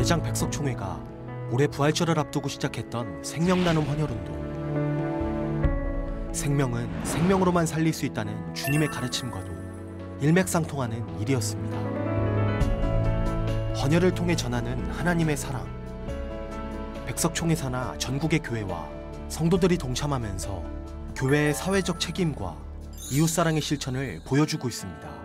대장 백석총회가 올해 부활절을 앞두고 시작했던 생명나눔 헌혈운동. 생명은 생명으로만 살릴 수 있다는 주님의 가르침과도 일맥상통하는 일이었습니다. 헌혈을 통해 전하는 하나님의 사랑. 백석총회 산하 전국의 교회와 성도들이 동참하면서 교회의 사회적 책임과 이웃사랑의 실천을 보여주고 있습니다.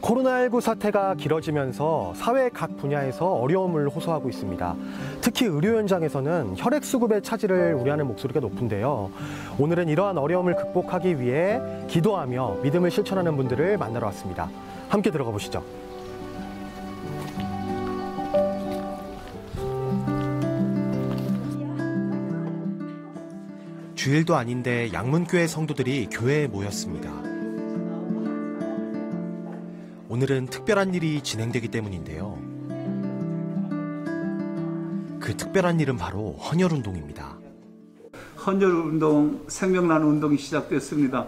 코로나19 사태가 길어지면서 사회 각 분야에서 어려움을 호소하고 있습니다. 특히 의료 현장에서는 혈액 수급의 차질을 우려하는 목소리가 높은데요. 오늘은 이러한 어려움을 극복하기 위해 기도하며 믿음을 실천하는 분들을 만나러 왔습니다. 함께 들어가 보시죠. 주일도 아닌데 양문교회 성도들이 교회에 모였습니다. 오늘은 특별한 일이 진행되기 때문인데요. 그 특별한 일은 바로 헌혈운동입니다. 헌혈운동, 생명나눔 운동이 시작됐습니다.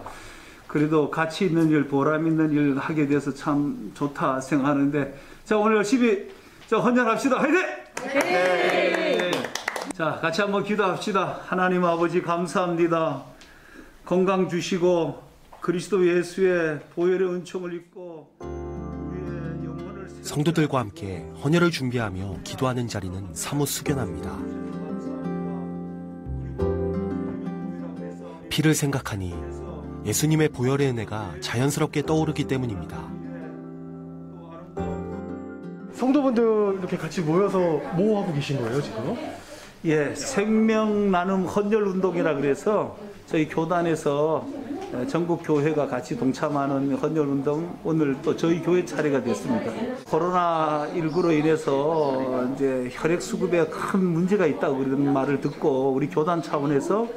그래도 가치 있는 일, 보람 있는 일 하게 돼서 참 좋다 생각하는데, 자, 오늘 열심히 헌혈합시다. 화이팅! 네. 자, 같이 한번 기도합시다. 하나님 아버지 감사합니다. 건강 주시고 그리스도 예수의 보혈의 은총을 입고 성도들과 함께 헌혈을 준비하며 기도하는 자리는 사뭇 숙연합니다. 피를 생각하니 예수님의 보혈의 은혜가 자연스럽게 떠오르기 때문입니다. 성도분들 이렇게 같이 모여서 뭐 하고 계신 거예요, 지금? 예, 생명나눔 헌혈운동이라 그래서 저희 교단에서 전국 교회가 같이 동참하는 헌혈운동, 오늘 또 저희 교회 차례가 됐습니다. 코로나19로 인해서 이제 혈액 수급에 큰 문제가 있다고 그런 말을 듣고 우리 교단 차원에서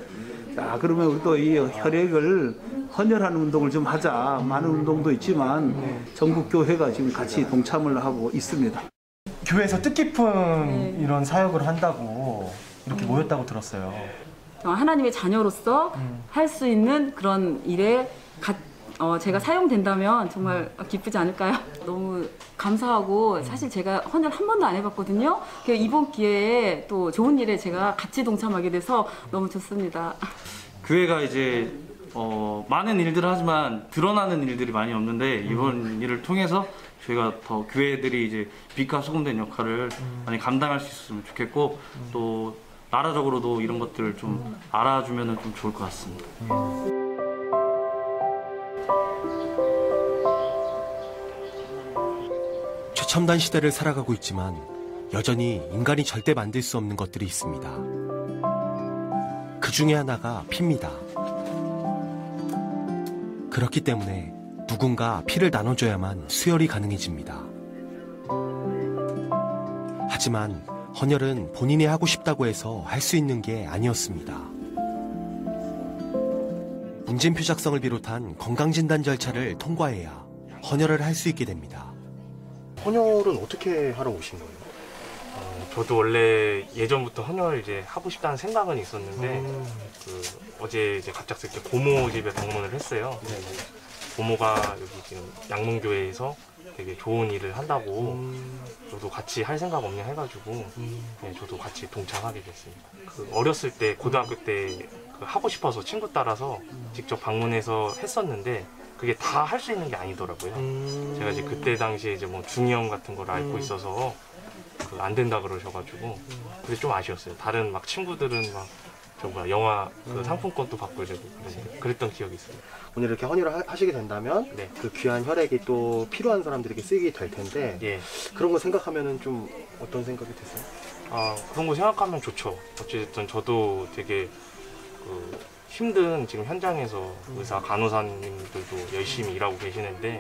자, 그러면 우리도 이 혈액을 헌혈하는 운동을 좀 하자. 많은 운동도 있지만 전국 교회가 지금 같이 동참을 하고 있습니다. 교회에서 뜻깊은 이런 사역을 한다고 이렇게 모였다고 들었어요. 하나님의 자녀로서 할 수 있는 그런 일에 제가 사용된다면 정말 기쁘지 않을까요? 너무 감사하고 사실 제가 헌혈 한 번도 안 해봤거든요. 이번 기회에 또 좋은 일에 제가 같이 동참하게 돼서 너무 좋습니다. 교회가 이제 많은 일들을 하지만 드러나는 일들이 많이 없는데 이번 일을 통해서 저희가 더 교회들이 이제 빛과 소금된 역할을 많이 감당할 수 있었으면 좋겠고 또 나라적으로도 이런 것들을 좀 알아주면 좀 좋을 것 같습니다. 최첨단 시대를 살아가고 있지만 여전히 인간이 절대 만들 수 없는 것들이 있습니다. 그 중에 하나가 피입니다. 그렇기 때문에 누군가 피를 나눠줘야만 수혈이 가능해집니다. 하지만 헌혈은 본인이 하고 싶다고 해서 할 수 있는 게 아니었습니다. 문진표 작성을 비롯한 건강진단 절차를 통과해야 헌혈을 할 수 있게 됩니다. 헌혈은 어떻게 하러 오신 거예요? 저도 원래 예전부터 헌혈 이제 하고 싶다는 생각은 있었는데 어제 이제 갑작스럽게 고모 집에 방문을 했어요. 고모가 여기 지금 양문교회에서 되게 좋은 일을 한다고 저도 같이 할 생각 없냐 해가지고 네, 저도 같이 동참하게 됐습니다. 어렸을 때 고등학교 때 하고 싶어서 친구 따라서 직접 방문해서 했었는데 그게 다 할 수 있는 게 아니더라고요. 제가 이제 그때 당시에 이제 뭐 중이염 같은 걸 앓고 있어서 안 된다 그러셔가지고 그게 좀 아쉬웠어요. 다른 막 친구들은 막 영화 상품권도 받고 이러고 그랬던 기억이 있어요. 오늘 이렇게 헌혈을 하시게 된다면 네. 그 귀한 혈액이 또 필요한 사람들에게 쓰이게 될 텐데 예. 그런 거 생각하면은 좀 어떤 생각이 드세요? 그런 거 생각하면 좋죠. 어쨌든 저도 되게 힘든 지금 현장에서 의사 간호사님들도 열심히 일하고 계시는데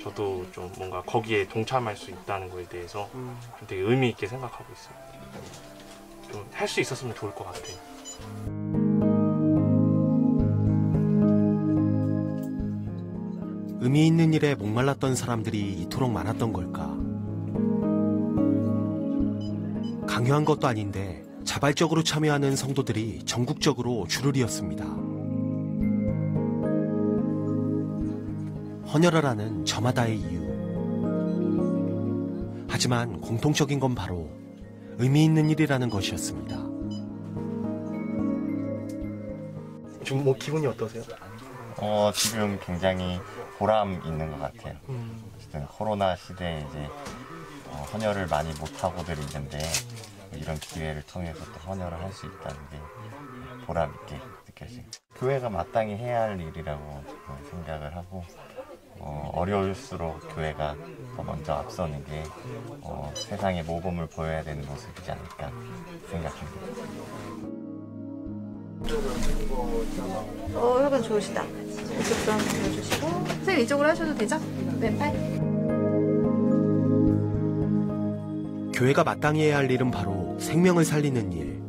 저도 좀 뭔가 거기에 동참할 수 있다는 거에 대해서 좀 되게 의미 있게 생각하고 있어요. 좀 할 수 있었으면 좋을 것 같아요. 의미 있는 일에 목말랐던 사람들이 이토록 많았던 걸까? 강요한 것도 아닌데 자발적으로 참여하는 성도들이 전국적으로 줄을 이었습니다. 헌혈을 하는 저마다의 이유. 하지만 공통적인 건 바로 의미 있는 일이라는 것이었습니다. 지금 뭐 기분이 어떠세요? 지금 굉장히 보람 있는 것 같아요. 어쨌든 코로나 시대에 이제 헌혈을 많이 못하고들 있는데 이런 기회를 통해서 또 헌혈을 할 수 있다는 게 보람 있게 느껴져요. 교회가 마땅히 해야 할 일이라고 생각을 하고 어려울수록 교회가 더 먼저 앞서는 게 세상에 모범을 보여야 되는 모습이지 않을까 생각합니다. 혈관 좋으시다. 이쪽도 한번 들어주시고 선생님 이쪽으로 하셔도 되죠? 왼팔. 교회가 마땅히 해야 할 일은 바로 생명을 살리는 일,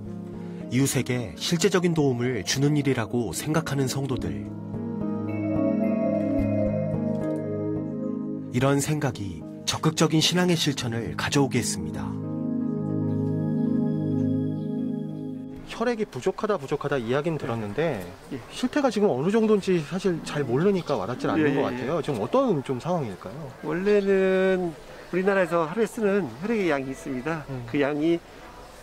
이웃에게 실제적인 도움을 주는 일이라고 생각하는 성도들. 이런 생각이 적극적인 신앙의 실천을 가져오게 했습니다. 혈액이 부족하다 이야기는 들었는데 실태가 지금 어느 정도인지 사실 잘 모르니까 와닿질 않는 것 같아요. 지금 어떤 좀 상황일까요? 원래는 우리나라에서 하루에 쓰는 혈액의 양이 있습니다. 그 양이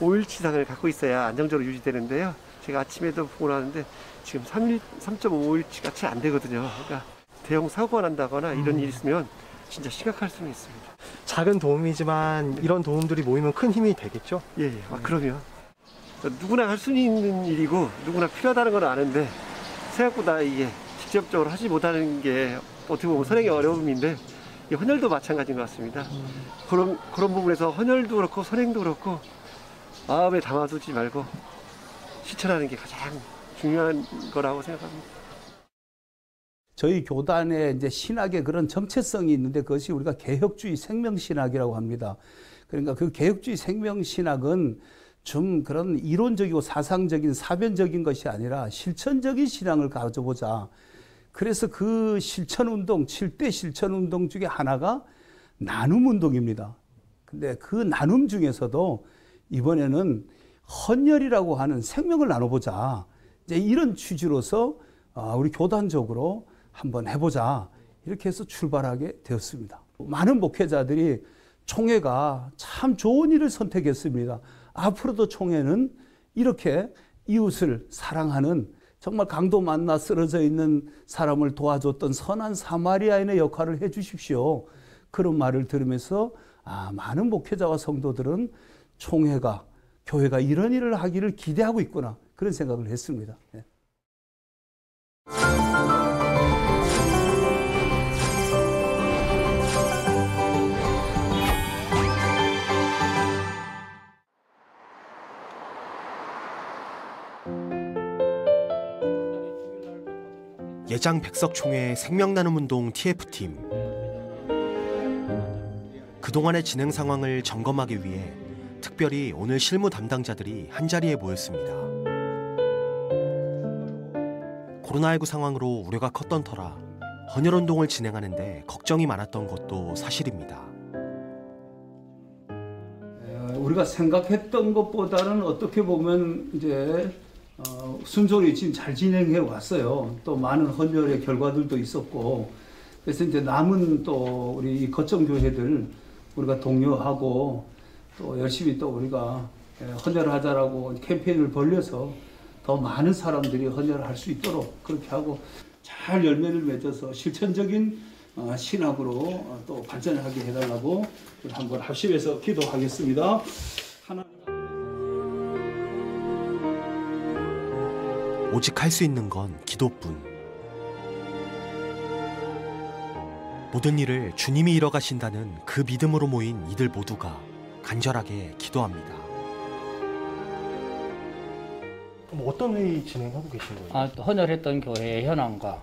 5일치상을 갖고 있어야 안정적으로 유지되는데요. 제가 아침에도 보고 나왔는데 지금 3.5일치가 채 안 되거든요. 그러니까 대형 사고가 난다거나 이런 일이 있으면 진짜 심각할 수는 있습니다. 작은 도움이지만 이런 도움들이 모이면 큰 힘이 되겠죠? 예, 그러면 누구나 할 수 있는 일이고 누구나 필요하다는 걸 아는데 생각보다 이게 직접적으로 하지 못하는 게 어떻게 보면 선행의 어려움인데 이 헌혈도 마찬가지인 것 같습니다. 그런 부분에서 헌혈도 그렇고 선행도 그렇고 마음에 담아두지 말고 실천하는 게 가장 중요한 거라고 생각합니다. 저희 교단의 이제 신학의 그런 정체성이 있는데 그것이 우리가 개혁주의 생명신학이라고 합니다. 그러니까 그 개혁주의 생명신학은 좀 그런 이론적이고 사상적인 사변적인 것이 아니라 실천적인 신앙을 가져보자. 그래서 그 실천운동, 7대 실천운동 중에 하나가 나눔운동입니다. 근데 그 나눔 중에서도 이번에는 헌혈이라고 하는 생명을 나눠보자. 이제 이런 취지로서 우리 교단적으로 한번 해보자. 이렇게 해서 출발하게 되었습니다. 많은 목회자들이 총회가 참 좋은 일을 선택했습니다. 앞으로도 총회는 이렇게 이웃을 사랑하는 정말 강도 만나 쓰러져 있는 사람을 도와줬던 선한 사마리아인의 역할을 해 주십시오. 그런 말을 들으면서 많은 목회자와 성도들은 총회가, 교회가 이런 일을 하기를 기대하고 있구나. 그런 생각을 했습니다. 네. 예장 백석총회 생명나눔운동 TF팀. 그동안의 진행 상황을 점검하기 위해 특별히 오늘 실무 담당자들이 한자리에 모였습니다. 코로나19 상황으로 우려가 컸던 터라 헌혈운동을 진행하는데 걱정이 많았던 것도 사실입니다. 우리가 생각했던 것보다는 어떻게 보면 이제 순조롭게 지금 잘 진행해 왔어요. 또 많은 헌혈의 결과들도 있었고, 그래서 이제 남은 또 우리 거점 교회들 우리가 독려하고 또 열심히 또 우리가 헌혈하자라고 캠페인을 벌려서 더 많은 사람들이 헌혈을 할 수 있도록 그렇게 하고 잘 열매를 맺어서 실천적인 신학으로 또 발전하게 해달라고 한번 합심해서 기도하겠습니다. 오직 할 수 있는 건 기도뿐. 모든 일을 주님이 이뤄가신다는 그 믿음으로 모인 이들 모두가 간절하게 기도합니다. 어떤 회의 진행하고 계신 거예요? 헌혈했던 교회의 현황과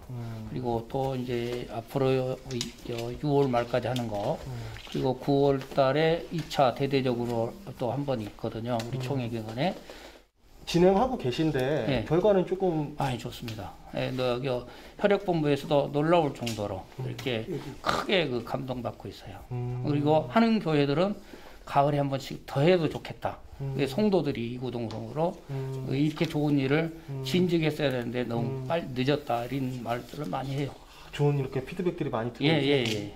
그리고 또 이제 앞으로 6월 말까지 하는 거 그리고 9월 달에 2차 대대적으로 또 한 번 있거든요. 우리 총회 기간에. 진행하고 계신데 네. 결과는 조금 많이 좋습니다. 여기 혈액본부에서도 놀라울 정도로 이렇게 크게 감동받고 있어요. 그리고 하는 교회들은 가을에 한 번씩 더 해도 좋겠다. 성도들이 이구동성으로 이렇게 좋은 일을 진즉했어야 되는데 너무 빨리 늦었다 이런 말들을 많이 해요. 좋은 이렇게 피드백들이 많이 들어오고 예.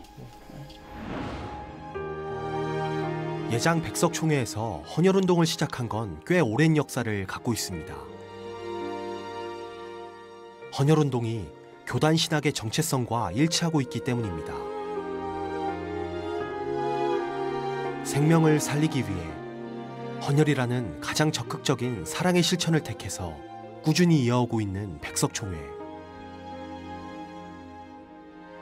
예장 백석총회에서 헌혈운동을 시작한 건 꽤 오랜 역사를 갖고 있습니다. 헌혈운동이 교단 신학의 정체성과 일치하고 있기 때문입니다. 생명을 살리기 위해 헌혈이라는 가장 적극적인 사랑의 실천을 택해서 꾸준히 이어오고 있는 백석총회.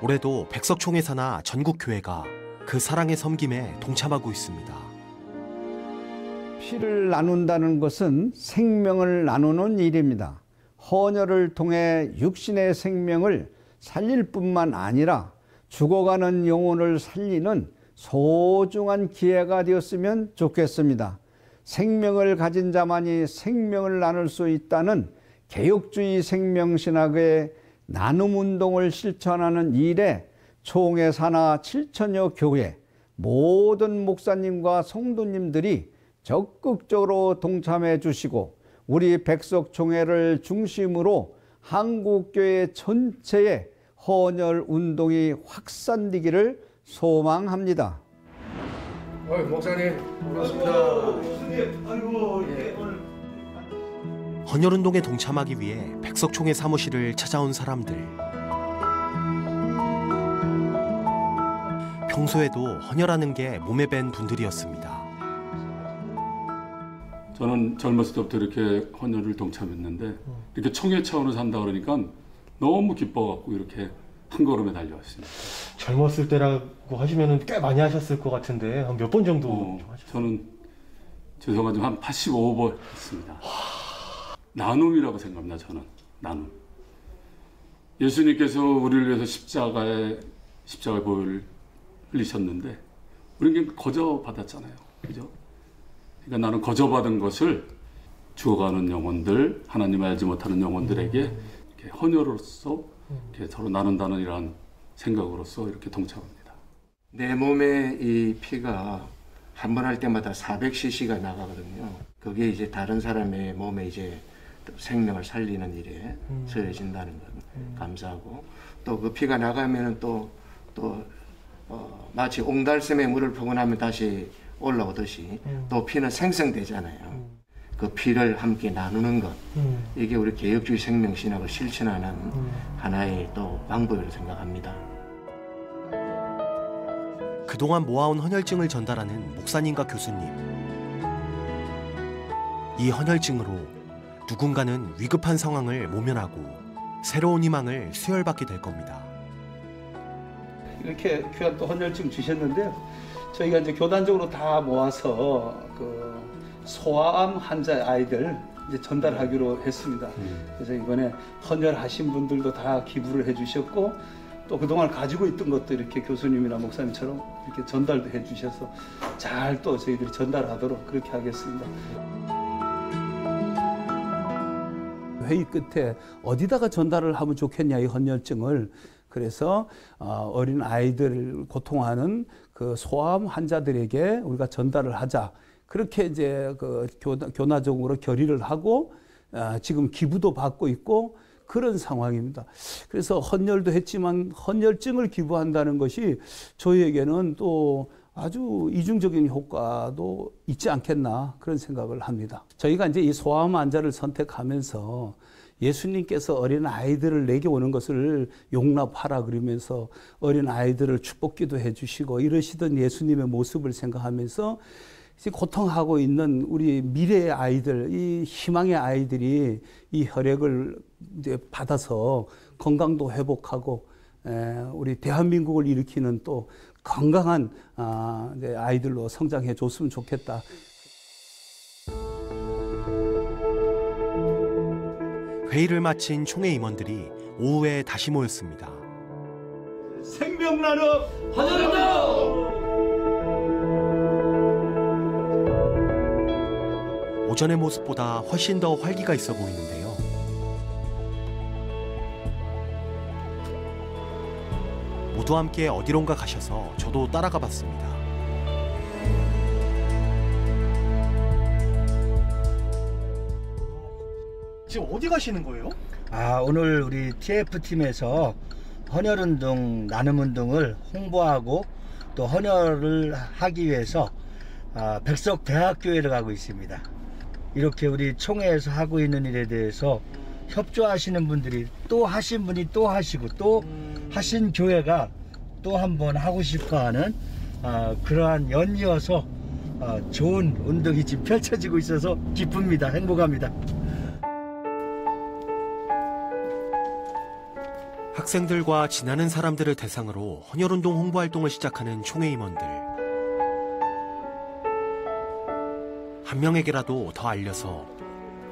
올해도 백석총회 산하 전국교회가 그 사랑의 섬김에 동참하고 있습니다. 피를 나눈다는 것은 생명을 나누는 일입니다. 헌혈을 통해 육신의 생명을 살릴 뿐만 아니라 죽어가는 영혼을 살리는 소중한 기회가 되었으면 좋겠습니다. 생명을 가진 자만이 생명을 나눌 수 있다는 개혁주의 생명신학의 나눔운동을 실천하는 일에 총회 산하 7천여 교회 모든 목사님과 성도님들이 적극적으로 동참해 주시고 우리 백석총회를 중심으로 한국교회 전체의 헌혈운동이 확산되기를 소망합니다. 목사님 반갑습니다. 헌혈운동에 동참하기 위해 백석총회 사무실을 찾아온 사람들. 평소에도 헌혈하는 게 몸에 밴 분들이었습니다. 저는 젊었을 때부터 이렇게 헌혈을 동참했는데 이렇게 총회 차원에서 한다 그러니까 너무 기뻐갖고 이렇게 한 걸음에 달려왔습니다. 젊었을 때라고 하시면 꽤 많이 하셨을 것 같은데 한 몇 번 정도 하셨어요? 저는 죄송하지만 한 85번 했습니다. 나눔이라고 생각합니다. 저는 나눔. 예수님께서 우리를 위해서 십자가의 보혈을 흘리셨는데 우리는 거저 받았잖아요. 그죠? 그러니까 나는 거저 받은 것을 죽어가는 영혼들, 하나님을 알지 못하는 영혼들에게 이렇게 헌혈로서 이렇게 서로 나눈다는 이런 생각으로서 이렇게 동참합니다. 내 몸에 이 피가 한 번 할 때마다 400cc가 나가거든요. 그게 이제 다른 사람의 몸에 이제 생명을 살리는 일에 쓰여진다는 건 감사하고, 또 그 피가 나가면은 또 마치 옹달샘에 물을 퍼고 나면 다시 올라오듯이 또 피는 생성되잖아요. 그 피를 함께 나누는 것, 이게 우리 개혁주의 생명신학을 실천하는 하나의 또 방법이라고 생각합니다. 그동안 모아온 헌혈증을 전달하는 목사님과 교수님. 이 헌혈증으로 누군가는 위급한 상황을 모면하고 새로운 희망을 수혈받게 될 겁니다. 이렇게 귀한 또 헌혈증 주셨는데요. 저희가 이제 교단적으로 다 모아서 그 소아암 환자 아이들 이제 전달하기로 했습니다. 그래서 이번에 헌혈하신 분들도 다 기부를 해주셨고, 또 그동안 가지고 있던 것도 이렇게 교수님이나 목사님처럼 이렇게 전달도 해주셔서 잘 또 저희들이 전달하도록 그렇게 하겠습니다. 회의 끝에 어디다가 전달을 하면 좋겠냐, 이 헌혈증을. 그래서 어린 아이들 고통하는 그 소아암 환자들에게 우리가 전달을 하자. 그렇게 이제 그 교나적으로 결의를 하고 지금 기부도 받고 있고 그런 상황입니다. 그래서 헌혈도 했지만 헌혈증을 기부한다는 것이 저희에게는 또 아주 이중적인 효과도 있지 않겠나 그런 생각을 합니다. 저희가 이제 이 소아암 환자를 선택하면서 예수님께서 어린 아이들을 내게 오는 것을 용납하라 그러면서 어린 아이들을 축복기도 해주시고 이러시던 예수님의 모습을 생각하면서 고통하고 있는 우리 미래의 아이들, 이 희망의 아이들이 이 혈액을 이제 받아서 건강도 회복하고 우리 대한민국을 일으키는 또 건강한 아이들로 성장해 줬으면 좋겠다. 회의를 마친 총회 임원들이 오후에 다시 모였습니다. 생명 나눔 헌혈운동! 오전의 모습보다 훨씬 더 활기가 있어 보이는데요. 모두 함께 어디론가 가셔서 저도 따라가 봤습니다. 지금 어디 가시는 거예요? 오늘 우리 TF팀에서 헌혈운동, 나눔운동을 홍보하고 또 헌혈을 하기 위해서 백석대학교회를 가고 있습니다. 이렇게 우리 총회에서 하고 있는 일에 대해서 협조하시는 분들이 또 하신 분이 또 하시고 또 하신 교회가 또 한 번 하고 싶어 하는 그러한 연이어서 좋은 운동이 지금 펼쳐지고 있어서 기쁩니다. 행복합니다. 학생들과 지나는 사람들을 대상으로 헌혈운동 홍보활동을 시작하는 총회 임원들. 한 명에게라도 더 알려서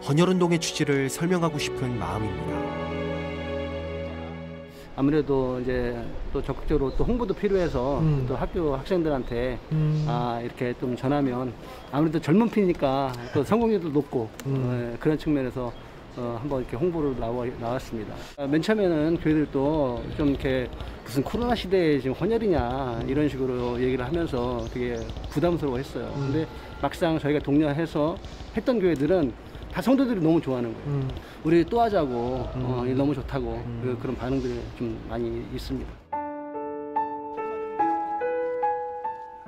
헌혈운동의 취지를 설명하고 싶은 마음입니다. 아무래도 이제 또 적극적으로 또 홍보도 필요해서 또 학교 학생들한테 이렇게 좀 전하면 아무래도 젊은 피니까 또 성공률도 높고 그런 측면에서 한번 이렇게 홍보를 나왔습니다. 맨 처음에는 교회들도 좀 이렇게 무슨 코로나 시대에 지금 헌혈이냐 이런 식으로 얘기를 하면서 되게 부담스러워했어요. 근데 막상 저희가 독려해서 했던 교회들은 다 성도들이 너무 좋아하는 거예요. 우리 또 하자고 너무 좋다고 그런 반응들이 좀 많이 있습니다.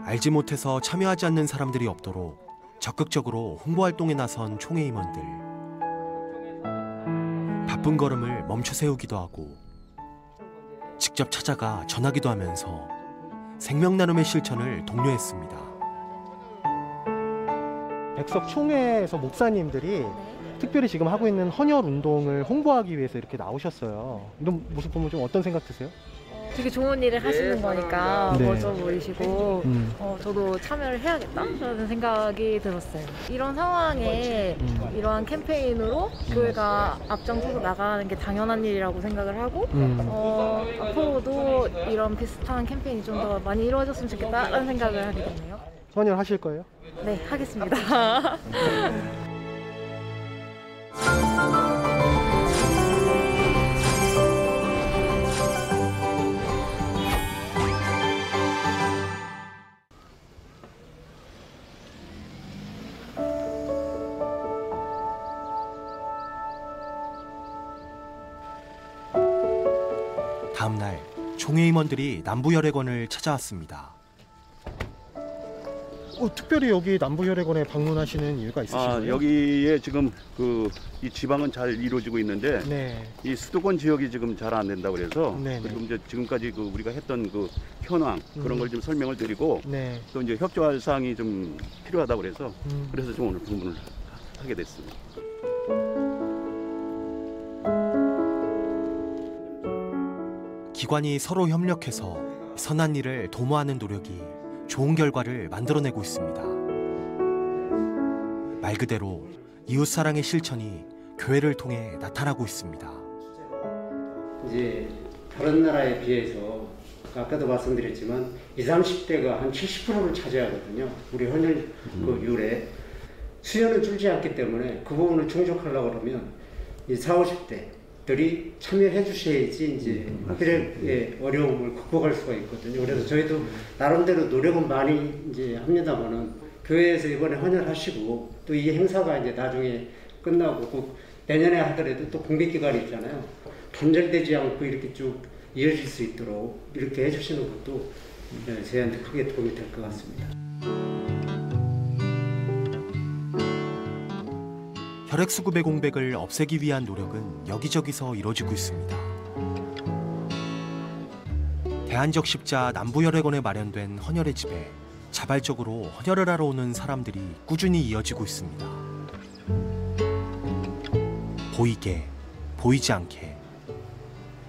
알지 못해서 참여하지 않는 사람들이 없도록 적극적으로 홍보활동에 나선 총회 임원들. 바쁜 걸음을 멈춰 세우기도 하고 직접 찾아가 전하기도 하면서 생명나눔의 실천을 독려했습니다. 백석총회에서 목사님들이 특별히 지금 하고 있는 헌혈 운동을 홍보하기 위해서 이렇게 나오셨어요. 이런 모습 보면 좀 어떤 생각 드세요? 되게 좋은 일을 하시는 거니까 네. 멋져 보이시고 저도 참여를 해야겠다라는 생각이 들었어요. 이런 상황에 이러한 캠페인으로 교회가 앞장서서 나가는 게 당연한 일이라고 생각을 하고 앞으로도 이런 비슷한 캠페인이 좀 더 많이 이루어졌으면 좋겠다라는 생각을 하게 되네요. 헌혈 하실 거예요? 네, 하겠습니다. 다음 날 총회 임원들이 남부혈액원을 찾아왔습니다. 특별히 여기 남부혈액원에 방문하시는 이유가 있으신가요? 여기에 지금 이 지방은 잘 이루어지고 있는데 네. 이 수도권 지역이 지금 잘 안 된다고 그래서 네네. 그리고 이제 지금까지 우리가 했던 현황 그런 걸 좀 설명을 드리고 네. 또 이제 협조할 사항이 좀 필요하다고 그래서 그래서 좀 오늘 방문을 하게 됐습니다. 기관이 서로 협력해서 선한 일을 도모하는 노력이 좋은 결과를 만들어내고 있습니다. 말 그대로 이웃사랑의 실천이 교회를 통해 나타나고 있습니다. 이제 다른 나라에 비해서 아까도 말씀드렸지만 20, 30대가 한 70%를 차지하거든요. 우리 헌혈 율에 수요는 줄지 않기 때문에 그 부분을 충족하려고 그러면 이 40, 50대들이 참여해 주셔야지 이제 혈액의 어려움을 극복할 수가 있거든요. 그래서 저희도 나름대로 노력은 많이 이제 합니다만은 교회에서 이번에 헌혈하시고 또 이 행사가 이제 나중에 끝나고 꼭 내년에 하더라도 또 공백 기간이 있잖아요. 단절되지 않고 이렇게 쭉 이어질 수 있도록 이렇게 해주시는 것도 저희한테 크게 도움이 될 것 같습니다. 혈액수급의 공백을 없애기 위한 노력은 여기저기서 이뤄지고 있습니다. 대한적십자 남부혈액원에 마련된 헌혈의 집에 자발적으로 헌혈을 하러 오는 사람들이 꾸준히 이어지고 있습니다. 보이게, 보이지 않게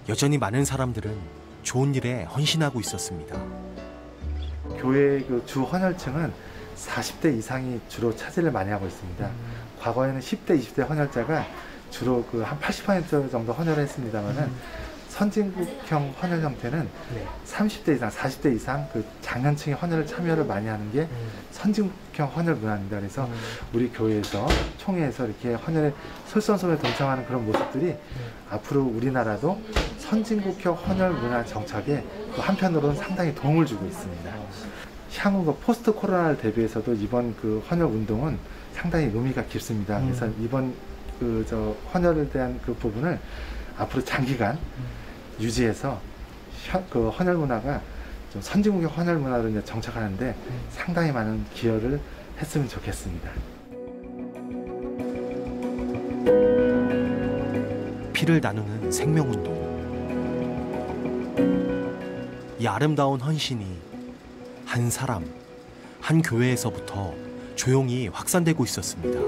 여전히 많은 사람들은 좋은 일에 헌신하고 있었습니다. 교회 주 헌혈층은 40대 이상이 주로 차지를 많이 하고 있습니다. 과거에는 10대, 20대 헌혈자가 주로 한 80% 정도 헌혈을 했습니다만은 선진국형 헌혈 형태는 30대 이상, 40대 이상 장년층이 헌혈을 참여를 많이 하는 게 선진국형 헌혈 문화입니다. 그래서 우리 교회에서 총회에서 이렇게 헌혈에 솔선수범에 동참하는 그런 모습들이 앞으로 우리나라도 선진국형 헌혈 문화 정착에 또 한편으로는 상당히 도움을 주고 있습니다. 향후 포스트 코로나를 대비해서도 이번 헌혈 운동은 상당히 의미가 깊습니다. 그래서 이번 헌혈에 대한 그 부분을 앞으로 장기간 유지해서 그 헌혈 문화가 좀 선진국의 헌혈 문화로 이제 정착하는데 상당히 많은 기여를 했으면 좋겠습니다. 피를 나누는 생명운동. 이 아름다운 헌신이 한 사람, 한 교회에서부터 조용히 확산되고 있었습니다.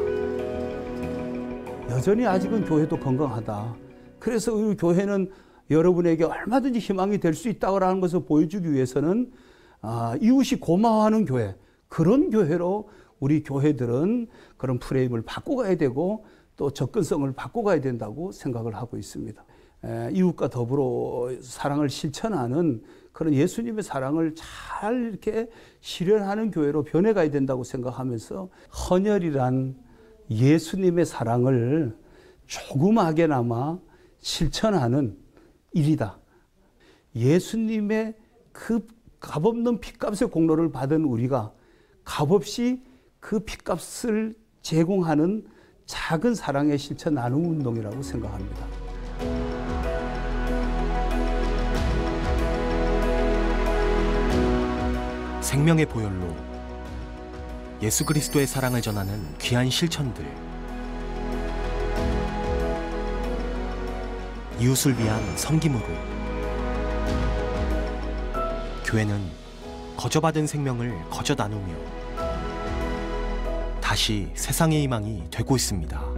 여전히 아직은 교회도 건강하다. 그래서 우리 교회는 여러분에게 얼마든지 희망이 될 수 있다는 것을 보여주기 위해서는 이웃이 고마워하는 교회, 그런 교회로 우리 교회들은 그런 프레임을 바꿔가야 되고 또 접근성을 바꿔가야 된다고 생각을 하고 있습니다. 이웃과 더불어 사랑을 실천하는 그런 예수님의 사랑을 잘 이렇게 실현하는 교회로 변해가야 된다고 생각하면서 헌혈이란 예수님의 사랑을 조그마하게나마 실천하는 일이다. 예수님의 그 값없는 핏값의 공로를 받은 우리가 값없이 그 핏값을 제공하는 작은 사랑의 실천 나눔 운동이라고 생각합니다. 생명의 보혈로 예수 그리스도의 사랑을 전하는 귀한 실천들. 이웃을 위한 섬김으로 교회는 거저받은 생명을 거저 나누며 다시 세상의 희망이 되고 있습니다.